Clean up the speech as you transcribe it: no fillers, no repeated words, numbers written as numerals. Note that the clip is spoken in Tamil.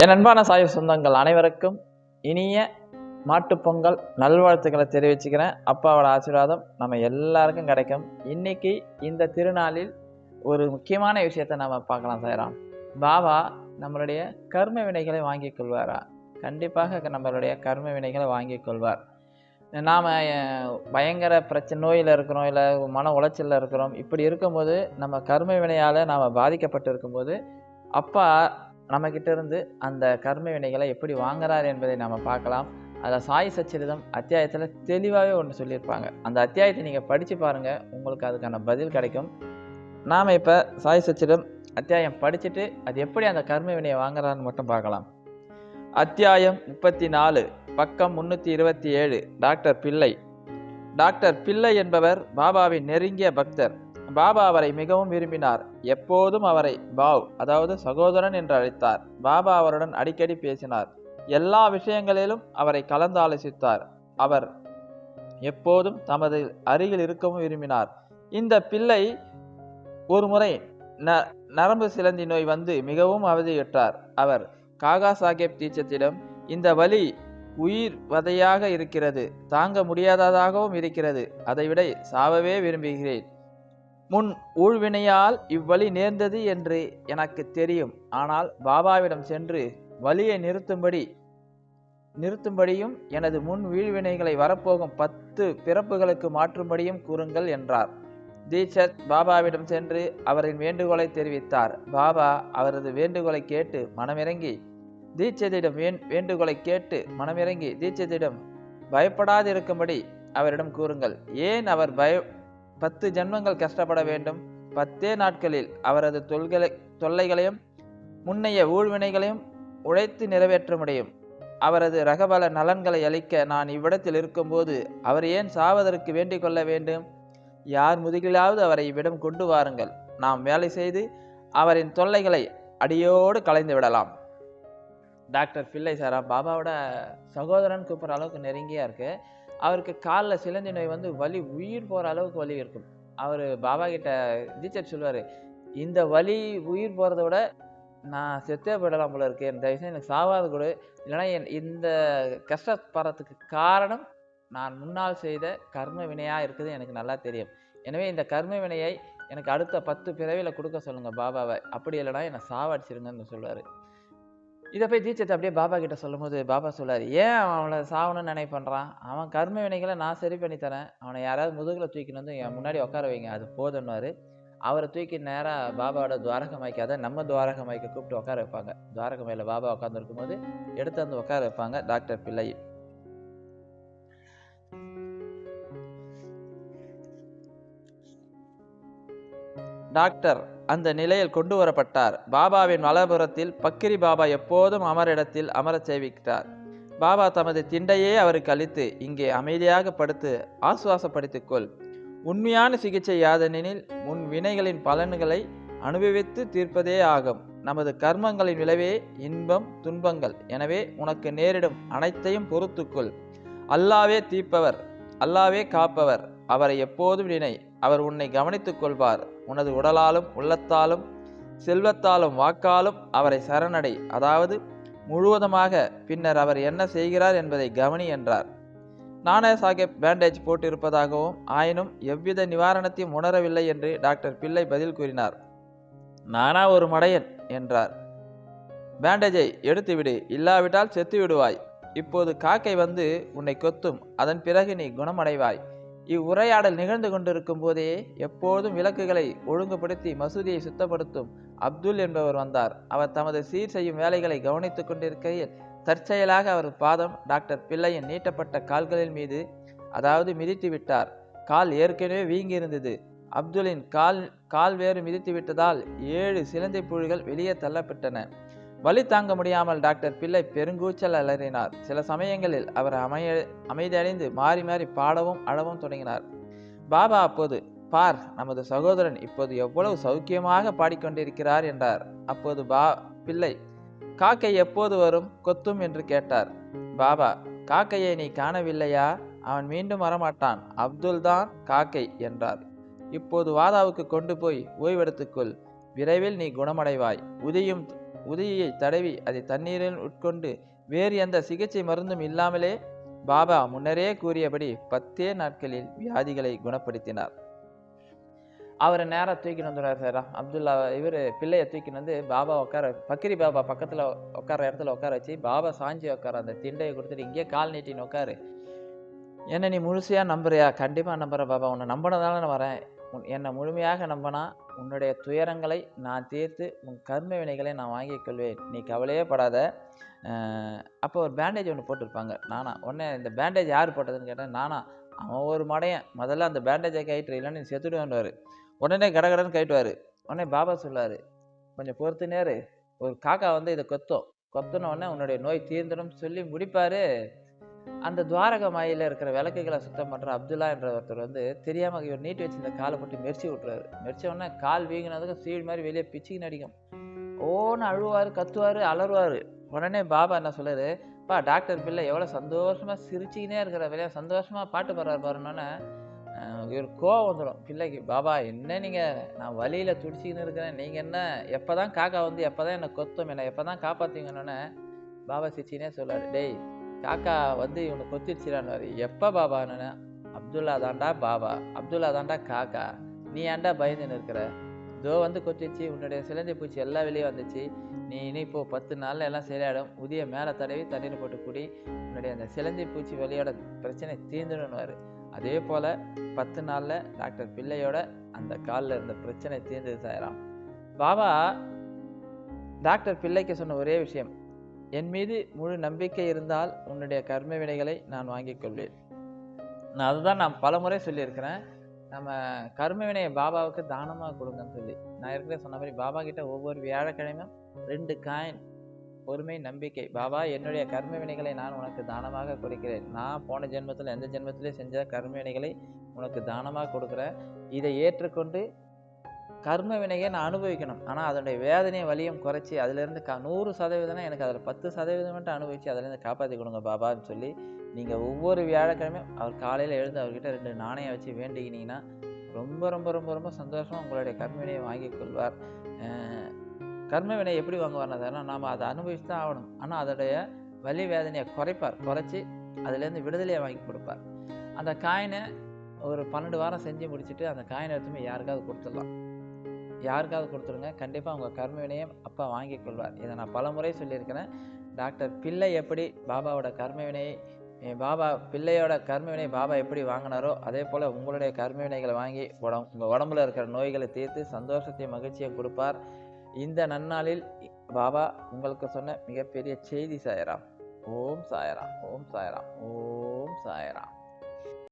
என் அன்பான சாய் சொந்தங்கள் அனைவருக்கும் இனிய மாட்டுப்பொங்கல் நல்வாழ்த்துக்களை தெரிவிச்சுக்கிறேன். அப்பாவோட ஆசீர்வாதம் நம்ம எல்லாருக்கும் கிடைக்கும். இன்னைக்கு இந்த திருநாளில் ஒரு முக்கியமான விஷயத்தை நம்ம பார்க்கலாம். சாய்ராம், பாபா நம்மளுடைய கர்ம வினைகளை வாங்கி கொள்வாரா? கண்டிப்பாக நம்மளுடைய கர்ம வினைகளை வாங்கி கொள்வார். நாம் பயங்கர நோயில் இருக்கிறோம், இல்லை மன உளைச்சலில் இருக்கிறோம். இப்படி இருக்கும்போது நம்ம கர்ம வினையால் நாம் பாதிக்கப்பட்டு இருக்கும்போது அப்பா நம்மக்கிட்ட இருந்து அந்த கர்ம வினைகளை எப்படி வாங்குறார் என்பதை நம்ம பார்க்கலாம். அதில் சாய் சச்சரிதம் அத்தியாயத்தில் தெளிவாகவே ஒன்று சொல்லியிருப்பாங்க. அந்த அத்தியாயத்தை நீங்கள் படித்து பாருங்கள், உங்களுக்கு அதுக்கான பதில் கிடைக்கும். நாம் இப்போ சாய் சச்சரிதம் அத்தியாயம் படிச்சுட்டு அது எப்படி அந்த கர்ம வினையை வாங்குறான்னு மட்டும் பார்க்கலாம். அத்தியாயம் 34, பக்கம் 327. டாக்டர் பிள்ளை. டாக்டர் பிள்ளை என்பவர் பாபாவின் நெருங்கிய பக்தர். பாபா அவரை மிகவும் விரும்பினார். எப்போதும் அவரை பாவ், அதாவது சகோதரன் என்று அழைத்தார். பாபா அவருடன் அடிக்கடி பேசினார். எல்லா விஷயங்களிலும் அவரை கலந்து ஆலோசித்தார். அவர் எப்போதும் தமது அருகில் இருக்கவும் விரும்பினார். இந்த பிள்ளை ஒரு முறை நரம்பு சிலந்தி நோய் வந்து மிகவும் அவதியுற்றார். அவர் காகா சாஹேப் தீட்சத்திடம், இந்த வலி உயிர் வதையாக இருக்கிறது, தாங்க முடியாததாகவும் இருக்கிறது, அதைவிட சாவவே விரும்புகிறேன். முன் ஊழ்வினையால் இவ்வழி நேர்ந்தது என்று எனக்கு தெரியும். ஆனால் பாபாவிடம் சென்று வலியை நிறுத்தும்படியும் எனது முன் வீழ்வினைகளை வரப்போகும் 10 பிறப்புகளுக்கு மாற்றும்படியும் கூறுங்கள் என்றார். தீட்சத் பாபாவிடம் சென்று அவரின் வேண்டுகோளை தெரிவித்தார். பாபா அவரது வேண்டுகோளை கேட்டு மனமிறங்கி தீட்சத்திடம் பயப்படாதிருக்கும்படி அவரிடம் கூறுங்கள். ஏன் அவர் 10 ஜென்மங்கள் கஷ்டப்பட வேண்டும்? 10 நாட்களில் அவரது தொல்லைகளையும் முன்னைய ஊழ்வினைகளையும் உழைத்து நிறைவேற்ற முடியும். அவரது ரகபல நலன்களை அளிக்க நான் இவ்விடத்தில் இருக்கும்போது அவர் ஏன் சாவதற்கு வேண்டிக் கொள்ள வேண்டும்? யார் முதுகிலாவது அவரை இவ்விடம் கொண்டு வாருங்கள். நாம் வேலை செய்து அவரின் தொல்லைகளை அடியோடு கலைந்து விடலாம். டாக்டர் பிள்ளை சாரா பாபாவோட சகோதரன் கூப்பிட்ற அளவுக்கு நெருங்கியா இருக்கு. அவருக்கு காலில் சிலந்தி நோய் வந்து வலி உயிர் போகிற அளவுக்கு வலி இருக்கும். அவர் பாபா கிட்ட டீச்சர் சொல்லுவார், இந்த வலி உயிர் போகிறத விட நான் செத்தே போயிடலாம் போல இருக்கு, என் தயவுசெய்து எனக்கு சாவாது கூட, இல்லைனா இந்த கஷ்டப்படுறதுக்கு காரணம் நான் முன்னால் செய்த கர்ம வினையாக இருக்குது, எனக்கு நல்லா தெரியும். எனவே இந்த கர்ம வினையை எனக்கு அடுத்த 10 பிறவியில் கொடுக்க சொல்லுங்கள் பாபாவை, அப்படி இல்லைனா என்னை சாவடிச்சிருங்கன்னு சொல்லுவார். இதை போய் தீட்சத்தை அப்படியே பாபா கிட்ட சொல்லும் போது பாபா சொல்லார், ஏன் அவனை சாவணும்னு நினைப்பண்றான்? அவன் கர்ம வினைகளை நான் சரி பண்ணி தரேன், அவனை யாராவது முதுகில் தூக்கின்னு வந்து என் முன்னாடி உட்கார வைங்க, அது போதுன்னுவார். அவரை தூக்கி நேராக பாபாவோட துவாரகமாய்க்கு, அதை நம்ம துவாரகமாய்க்கு கூப்பிட்டு உட்கார வைப்பாங்க. துவாரகமையில் பாபா உட்காந்துருக்கும் போது எடுத்து வந்து உட்கார வைப்பாங்க டாக்டர் பிள்ளை. டாக்டர் அந்த நிலையில் கொண்டு வரப்பட்டார். பாபாவின் வலப்புறத்தில் பக்கிரி பாபா எப்போதும் அமரிடத்தில் அமரச் செய்வித்தார். பாபா தமது திண்டையே அவருக்கு அளித்து, இங்கே அமைதியாக படுத்து ஆசுவாசப்படுத்திக்கொள். உண்மையான சிகிச்சை யாதெனில் முன் வினைகளின் பலன்களை அனுபவித்து தீர்ப்பதே ஆகும். நமது கர்மங்களின் விளைவே இன்பம் துன்பங்கள். எனவே உனக்கு நேரிடும் அனைத்தையும் பொறுத்துக்கொள். அல்லாவே தீர்ப்பவர், அல்லாவே காப்பவர். அவரை எப்போதும் நினை. அவர் உன்னை கவனித்துக் கொள்வார். உனது உடலாலும் உள்ளத்தாலும் செல்வத்தாலும் வாக்காலும் அவரை சரணடை, அதாவது முழுவதுமாக. பின்னர் அவர் என்ன செய்கிறார் என்பதை கவனி என்றார். நானா சாஹேப் பேண்டேஜ் போட்டிருப்பதாகவும் ஆயினும் எவ்வித நிவாரணத்தையும் உணரவில்லை என்று டாக்டர் பிள்ளை பதில் கூறினார். நானா ஒரு மடையன் என்றார். பேண்டேஜை எடுத்துவிடு, இல்லாவிட்டால் செத்து விடுவாய். இப்போது காக்கை வந்து உன்னை கொத்தும், அதன் பிறகு நீ குணமடைவாய். இவ்வுரையாடல் நிகழ்ந்து கொண்டிருக்கும் போதே எப்போதும் விளக்குகளை ஒழுங்குபடுத்தி மசூதியை சுத்தப்படுத்தும் அப்துல் என்பவர் வந்தார். அவர் தமது சீர் செய்யும் வேலைகளை கவனித்துக் கொண்டிருக்கையில் தற்செயலாக அவர் பாதம் டாக்டர் பிள்ளையின் நீட்டப்பட்ட கால்களின் மீது, அதாவது மிதித்து விட்டார். கால் ஏற்கனவே வீங்கியிருந்தது. அப்துலின் கால் வேறு மிதித்து விட்டதால் 7 சிலந்தி புழுகள் வெளியே தள்ளப்பட்டன. வலி தாங்க முடியாமல் டாக்டர் பிள்ளை பெருங்கூச்சல் அலறினார். சில சமயங்களில் அவர் அமைதியடைந்து மாறி மாறி பாடவும் அழவும் தொடங்கினார். பாபா அப்போது, பார், நமது சகோதரன் இப்போது எவ்வளவு சௌக்கியமாக பாடிக்கொண்டிருக்கிறார் என்றார். அப்போது பிள்ளை, காக்கை எப்போது வரும் கொத்தும் என்று கேட்டார். பாபா, காக்கையை நீ காணவில்லையா? அவன் மீண்டும் வரமாட்டான். அப்துல் தான் காக்கை என்றார். இப்போது வாதாவுக்கு கொண்டு போய் ஓய்வெடுத்துக்கொள். விரைவில் நீ குணமடைவாய். உதியை தடவி அதை தண்ணீரில் உட்கொண்டு வேறு எந்த சிகிச்சை மருந்தும் இல்லாமலே பாபா முன்னரே கூறியபடி 10 நாட்களில் வியாதிகளை குணப்படுத்தினார். அவரை நேராக தூக்கின்னு வந்துடுறாரு சார். அப்துல்லா இவர் பிள்ளையை தூக்கின்னு வந்து பாபா உட்கார, பக்கிரி பாபா பக்கத்தில் உட்கார இடத்துல உட்கார வச்சு, பாபா சாஞ்சி உட்கார, அந்த திண்டையை கொடுத்துட்டு இங்கே கால் நீட்டின்னு உட்காரு, என்னை நீ முழுசையாக நம்புறியா? கண்டிப்பாக நம்புகிறேன் பாபா, உன்னை நம்பினதால நான் வரேன். என்னை முழுமையாக நம்பினா உன்னுடைய துயரங்களை நான் தீர்த்து உன் கர்ம வினைகளை நான் வாங்கிக் கொள்வேன், நீ கவலையே படாத. அப்போ ஒரு பேண்டேஜ் ஒன்று போட்டிருப்பாங்க. நானா உடனே இந்த பேண்டேஜ் யார் போட்டதுன்னு கேட்டேன். நானா. அவன் ஒரு மடையன், முதல்ல அந்த பேண்டேஜை கைட்டு, இல்லைன்னு நீ செத்துடுவேன்னுவார். உடனே கடகடன்னு கைட்டுவார். உடனே பாபா சொல்லார், கொஞ்சம் பொறுத்து நேரு, ஒரு காக்கா வந்து இதை கொத்தின உடனே உன்னுடைய நோய் தீர்ந்துடும் சொல்லி முடிப்பார். அந்த துவாரக மாயில் இருக்கிற விளக்குகளை சுத்தம் பண்ணுற அப்துல்லா என்ற ஒருத்தர் வந்து தெரியாமல் இவர் நீட்டி வச்சு இந்த காலை போட்டு மெரிச்சி விட்டுறாரு. மெரிச்ச உடனே கால் வீங்கினதுக்கு சீடு மாதிரி வெளியே பிச்சுக்கு நடிக்கும். ஓன்னு அழுவார், கத்துவார், அலறுவார். உடனே பாபா என்ன சொல்லுது, பா டாக்டர் பிள்ளை எவ்வளோ சந்தோஷமாக சிரிச்சிக்கினே இருக்கிற வெளியே சந்தோஷமாக பாட்டு பாடுறாரு பாருன்னொன்னே இவர் கோவம் வந்துடும் பிள்ளைக்கு. பாபா என்ன நீங்கள், நான் வழியில் துடிச்சிக்கின்னு இருக்கிறேன், நீங்கள் என்ன எப்போ தான் காக்கா வந்து எப்போ தான் என்னை கொத்தும், என்னை எப்போ தான் காப்பாற்றிங்கன்னொன்னே பாபா சிரிச்சினே சொல்லார், டேய் காக்கா வந்து இவனை கொத்திடுச்சிடான்னு. எப்போ பாபான்னு? அப்துல்லா தாண்டா பாபா, அப்துல்லா தாண்டா காக்கா, நீ ஏன்டா பயந்துன்னு இருக்கிற? இதோ வந்து கொத்திடுச்சு, உன்னுடைய சிலந்தி பூச்சி எல்லா வெளியே வந்துச்சு, நீ இனி இப்போ 10 நாளில் எல்லாம் சரியாயிடும், உதிய மேலே தடவி தண்ணீர் போட்டு குடி, உன்னுடைய அந்த சிலந்தி பூச்சி வலியோட பிரச்சனை தீர்ந்துடுன்னுவார். அதே போல் 10 நாளில் டாக்டர் பிள்ளையோட அந்த காலில் இருந்த பிரச்சனை தீர்ந்தது சாயிராம். பாபா டாக்டர் பிள்ளைக்கு சொன்ன ஒரே விஷயம், என் மீது முழு நம்பிக்கை இருந்தால் உன்னுடைய கர்ம வினைகளை நான் வாங்கிக் கொள்வேன். அதுதான் நான் பல முறை சொல்லியிருக்கிறேன், நம்ம கர்ம வினையை பாபாவுக்கு தானமாக கொடுங்கன்னு சொல்லி. நான் ஏற்கனவே சொன்ன மாதிரி பாபா கிட்ட ஒவ்வொரு வியாழக்கிழமையும் 2 காயின், பொறுமை, நம்பிக்கை. பாபா என்னுடைய கர்ம வினைகளை நான் உனக்கு தானமாக கொடுக்கிறேன், நான் போன ஜென்மத்தில் எந்த ஜென்மத்திலே செஞ்ச கர்ம வினைகளை உனக்கு தானமாக கொடுக்குறேன், இதை ஏற்றுக்கொண்டு கர்ம வினையை நான் அனுபவிக்கணும், ஆனால் அதனுடைய வேதனையை வலியும் குறைச்சி அதிலேருந்து 100% எனக்கு அதில் 10% மட்டும் அனுபவித்து அதிலேருந்து காப்பாற்றி கொடுங்க பாபான்னு சொல்லி நீங்கள் ஒவ்வொரு வியாழக்கிழமையும் அவர் காலையில் எழுந்து அவர்கிட்ட 2 நாணயம் வச்சு வேண்டிக்கினீங்கன்னா ரொம்ப ரொம்ப ரொம்ப ரொம்ப சந்தோஷமாக உங்களுடைய கர்ம வினையை வாங்கி கொள்வார். கர்ம வினை எப்படி வாங்குவார்னா, நாம் அதை அனுபவிச்சு தான் ஆகணும், ஆனால் அதோடைய வலி வேதனையை குறைச்சி அதுலேருந்து விடுதலையை வாங்கி கொடுப்பார். அந்த காயினை ஒரு 12 வாரம் செஞ்சு முடிச்சுட்டு அந்த காயினை எடுத்துமே யாருக்காவது கொடுத்துருங்க, கண்டிப்பாக உங்கள் கர்ம வினையை அப்பா வாங்கி கொள்வார். இதை நான் பல முறை சொல்லியிருக்கிறேன். டாக்டர் பிள்ளை எப்படி பாபாவோட கர்ம வினையை, பிள்ளையோட கர்ம வினை பாபா எப்படி வாங்கினாரோ அதே போல் உங்களுடைய கர்ம வினைகளை வாங்கி உங்கள் உடம்புல இருக்கிற நோய்களை தீர்த்து சந்தோஷத்தையும் மகிழ்ச்சியை கொடுப்பார். இந்த நன்னாளில் பாபா உங்களுக்கு சொன்ன மிகப்பெரிய செய்தி சாயராம். ஓம் சாயராம், ஓம் சாயராம், ஓம் சாயராம்.